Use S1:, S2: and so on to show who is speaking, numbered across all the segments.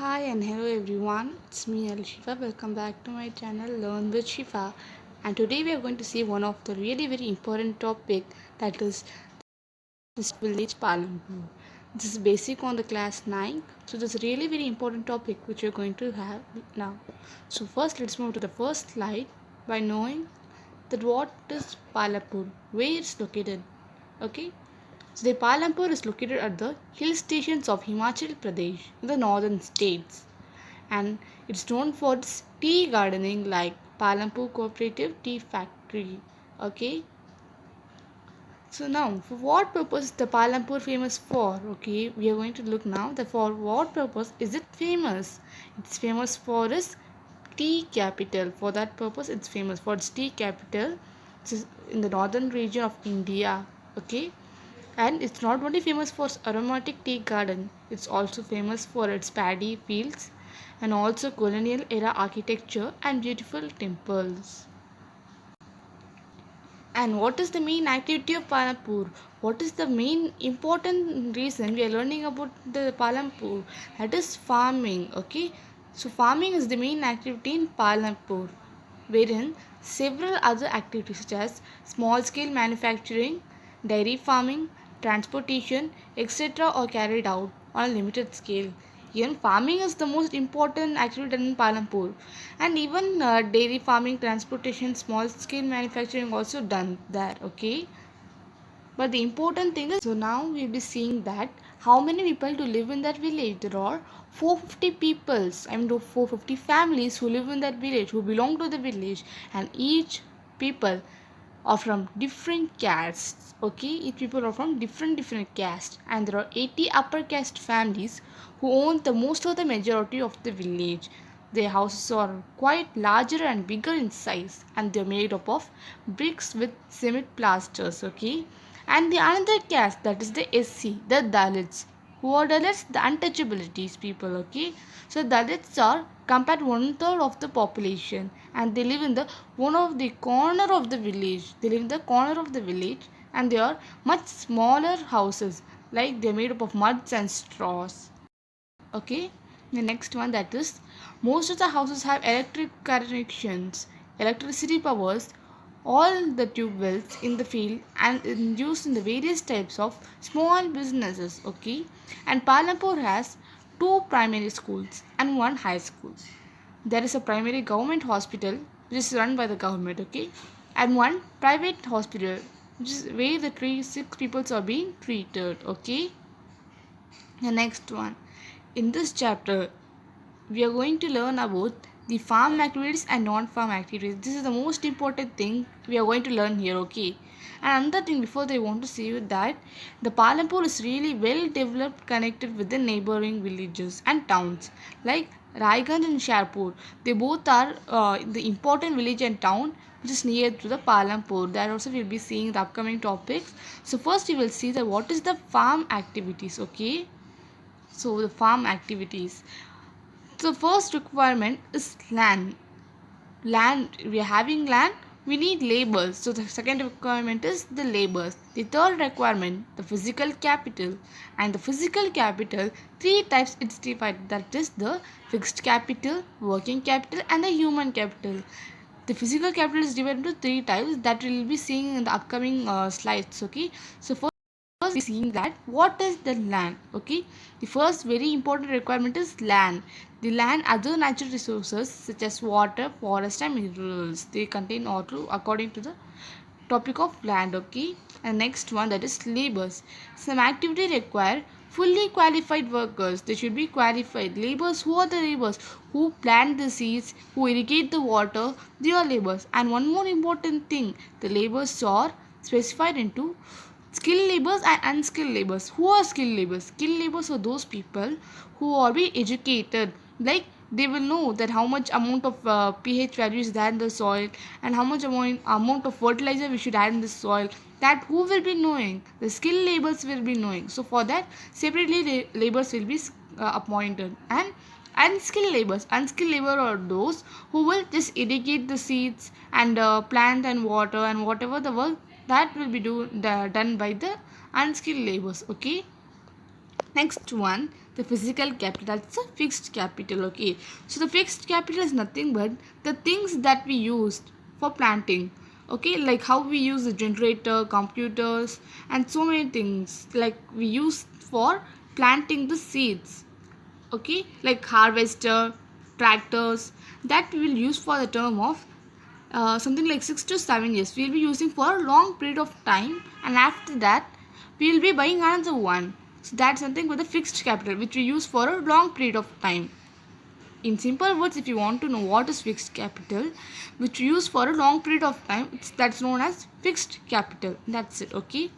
S1: Hi and hello everyone, it's me Shifa. Welcome back to my channel Learn with Shifa. And today we are going to see one of the really very important topic, that is this village Palampur. This is basic on the class 9. So this is really very important topic which we're going to have now. So first let's move to the first slide by knowing that what is Palampur, where it's located. Okay. So the Palampur is located at the hill stations of Himachal Pradesh in the northern states, and it's known for its tea gardening like Palampur Cooperative Tea Factory. Okay, so now for what purpose is the Palampur famous for? Okay, we are going to look now that for what purpose is it famous. It's famous for its tea capital. For that purpose it's famous for its tea capital, which is in the northern region of India. Okay, and it's not only famous for its aromatic tea garden, it's also famous for its paddy fields and also colonial era architecture and beautiful temples. And what is the main activity of Palampur? What is the main important reason we are learning about the Palampur? That is farming. Okay, so farming is the main activity in Palampur, wherein several other activities such as small scale manufacturing, dairy farming, transportation, etc. are carried out on a limited scale. Even farming is the most important activity done in Palampur, and even dairy farming, transportation, small scale manufacturing also done there. Okay, but the important thing is, so now we'll be seeing that how many people to live in that village. There are 450 peoples, 450 families who live in that village, who belong to the village, and each people are from different castes. Okay, each people are from different castes, and there are 80 upper caste families who own the most of the majority of the village. Their houses are quite larger and bigger in size, and they're made up of bricks with cement plasters. Okay, and the another caste, that is the SC, the Dalits. Who are Dalits? The untouchabilities people. Okay, so Dalits are compared one third of the population, and they live in the one of the corner of the village. They live in the corner of the village, and they are much smaller houses, like they're made up of muds and straws. Okay, the next one, that is most of the houses have electric connections. Electricity powers all the tube wells in the field and is used in the various types of small businesses. Okay, and Palampur has two primary schools and one high school. There is a primary government hospital which is run by the government. Okay, and one private hospital which is where the three sick people are being treated. Okay, the next one, in this chapter we are going to learn about the farm activities and non-farm activities. This is the most important thing we are going to learn here. Okay, and another thing before they want to say you that the Palampur is really well developed, connected with the neighboring villages and towns like Raiganj and Sharpur. They both are the important village and town which is near to the Palampur. That also we'll be seeing the upcoming topics. So first we will see that what is the farm activities. Okay, so the farm activities, the first requirement is land. Land, we are having land, we need labors. So the second requirement is the labors. The third requirement, the physical capital. And the physical capital, three types it's divided. That is the fixed capital, working capital, and the human capital. The physical capital is divided into three types that we will be seeing in the upcoming slides. Okay, so first we seeing that what is the land. Okay, the first very important requirement is land. The land, other natural resources such as water, forest, and minerals, they contain all according to the topic of land. Okay, and next one, that is labors. Some activity require fully qualified workers. They should be qualified. Labors, who are the labors? Who plant the seeds, who irrigate the water, they are labors. And one more important thing, the labors are specified into skilled laborers and unskilled laborers. Who are skilled laborers? Skilled laborers are those people who are be educated, like they will know that how much amount of pH value is there in the soil, and how much amount of fertilizer we should add in the soil. That who will be knowing? The skilled laborers will be knowing. So for that separately laborers will be appointed. And unskilled labor are those who will just irrigate the seeds and plant and water and whatever the work that will be done by the unskilled laborers. Okay, next one, the physical capital, that's a fixed capital. Okay, so the fixed capital is nothing but the things that we used for planting. Okay, like how we use the generator, computers, and so many things like we use for planting the seeds. Okay, like harvester, tractors, that we will use for the term of something like 6 to 7 years. We will be using for a long period of time, and after that we will be buying another one. So that's something with a fixed capital which we use for a long period of time. In simple words, if you want to know what is fixed capital, which we use for a long period of time, that's known as fixed capital. That's it. Okay,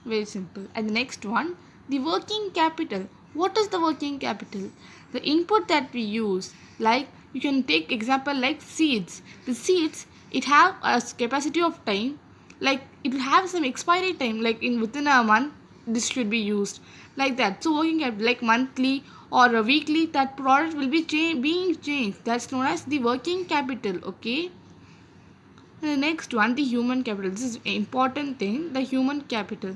S1: very simple. And the next one, the working capital. What is the working capital? The input that we use, like you can take example like seeds. The seeds, it have a capacity of time, like it will have some expiry time, like in within a month this should be used, like that. So working capital like monthly or a weekly, that product will be being changed. That's known as the working capital. Okay. And the next one, the human capital. This is important thing, the human capital.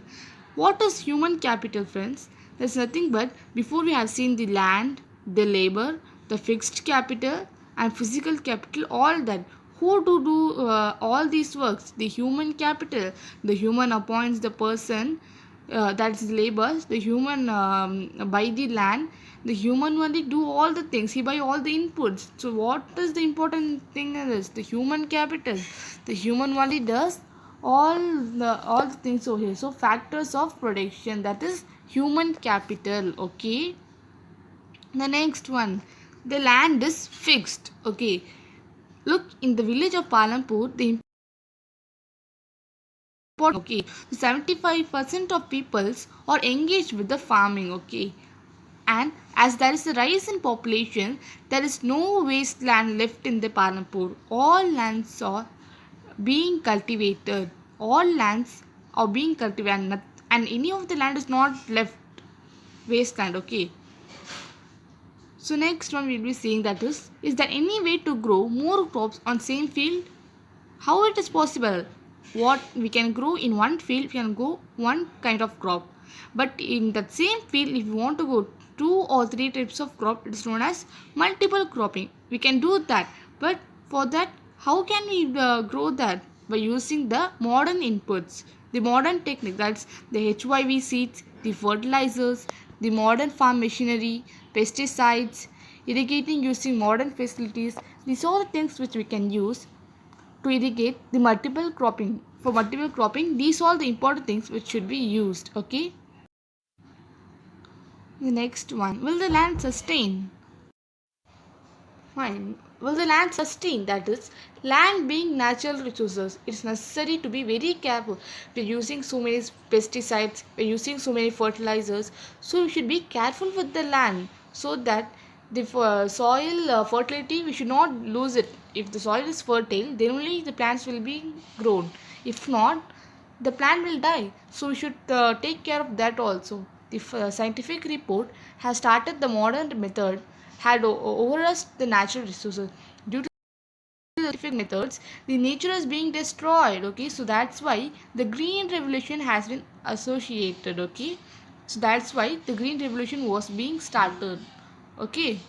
S1: What is human capital, friends? There's nothing but before we have seen the land, the labor, the fixed capital, and physical capital, all that. Who to do all these works? The human capital. The human appoints the person, that's labors. The human buy the land. The human only do all the things. He buy all the inputs. So what is the important thing in this? The human capital. The human only does all the things over here. So factors of production, that is human capital. Okay. The next one, the land is fixed. Okay. Look, in the village of Palampur, the okay, so 75% of peoples are engaged with the farming. Okay, and as there is a rise in population, there is no wasteland left in the Palampur. All lands are being cultivated. All lands are being cultivated, and any of the land is not left wasteland. Okay. So next one we'll be seeing, that is there any way to grow more crops on same field? How it is possible? What we can grow in one field, we can grow one kind of crop, but in that same field if you want to grow 2 or 3 types of crop, it is known as multiple cropping. We can do that, but for that how can we grow that? By using the modern inputs, the modern technique, that's the HYV seeds, the fertilizers, the modern farm machinery, pesticides, irrigating using modern facilities. These are the things which we can use to irrigate the multiple cropping. For multiple cropping, these are the important things which should be used. Okay. The next one, will the land sustain? Fine. Will the land sustain? That is, land being natural resources, it's necessary to be very careful. We're using so many pesticides, we're using so many fertilizers, so we should be careful with the land so that the soil fertility, we should not lose it. If the soil is fertile, then only the plants will be grown. If not, the plant will die. So we should take care of that also. The scientific report has started the modern method had overrust the natural resources. Due to scientific methods, the nature is being destroyed. Okay, so that's why the green revolution has been associated. Okay, so that's why the green revolution was being started. Okay.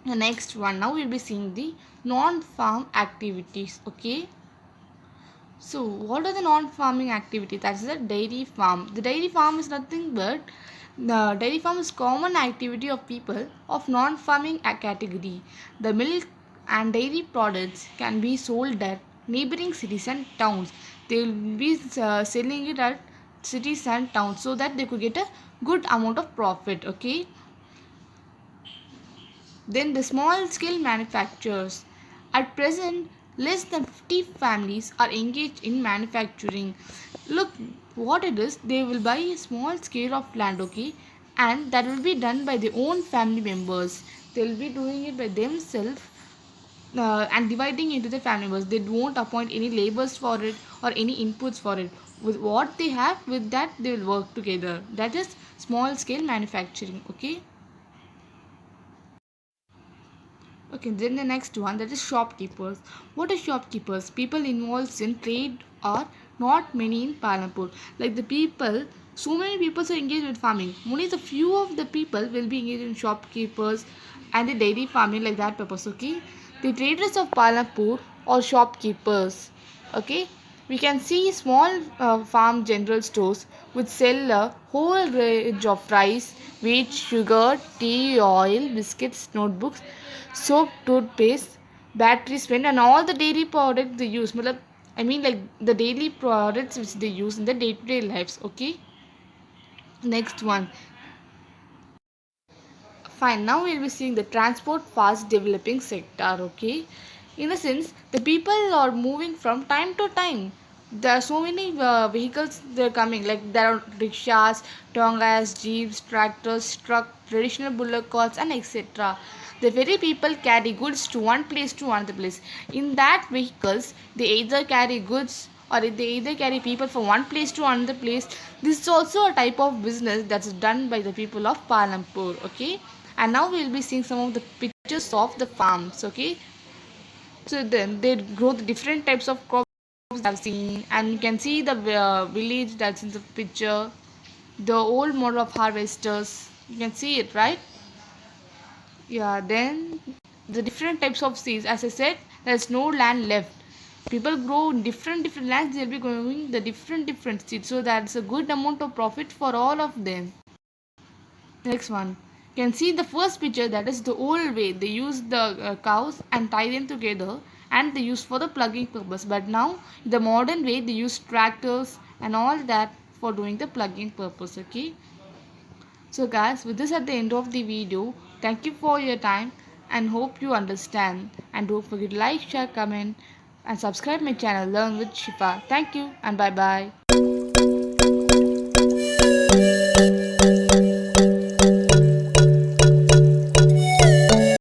S1: The next one, now we'll be seeing the non-farm activities. Okay. So what are the non-farming activities? That's the dairy farm. The dairy farm is nothing but the dairy farm is common activity of people of non-farming category. The milk and dairy products can be sold at neighboring cities and towns. They will be selling it at cities and towns so that they could get a good amount of profit. Okay. Then the small scale manufacturers. At present, less than 50 families are engaged in manufacturing. Look what it is, they will buy a small scale of land, okay, and that will be done by their own family members. They will be doing it by themselves and dividing into the family members. They won't appoint any laborers for it or any inputs for it. With what they have, with that they will work together. That is small scale manufacturing. Okay. Okay, then the next one, that is shopkeepers. What are shopkeepers? People involved in trade are not many in Palampur. Like the people So many people are engaged with farming. Only the few of the people will be engaged in shopkeepers and the dairy farming like that purpose. Okay, the traders of Palampur or shopkeepers. Okay, we can see small farm general stores which sell a whole range of rice, wheat, sugar, tea, oil, biscuits, notebooks, soap, toothpaste, battery spend, and all the dairy products they use. I mean, like the daily products which they use in the day-to-day lives. Okay, next one. Fine, now we'll be seeing the transport fast developing sector. Okay, in a sense, the people are moving from time to time. There are so many vehicles they're coming, like there are rickshaws, tongas, jeeps, tractors, truck, traditional bullock carts, and etc. The very people carry goods to one place to another place. In that vehicles, they either carry goods or they either carry people from one place to another place. This is also a type of business that's done by the people of Palampur. Okay, and now we'll be seeing some of the pictures of the farms. Okay, so then they grow the different types of crops I've seen, and you can see the village that's in the picture, the old model of harvesters. You can see it, right? Yeah, then the different types of seeds. As I said, there's no land left. People grow in different lands. They'll be growing the different seeds. So that's a good amount of profit for all of them. Next one. You can see the first picture, that is the old way. They use the cows and tie them together and they use for the plugging purpose. But now the modern way they use tractors and all that for doing the plugging purpose. Okay. So guys, with this at the end of the video, thank you for your time and hope you understand. And don't forget to like, share, comment and subscribe my channel Learn with Shifa. Thank you and bye bye.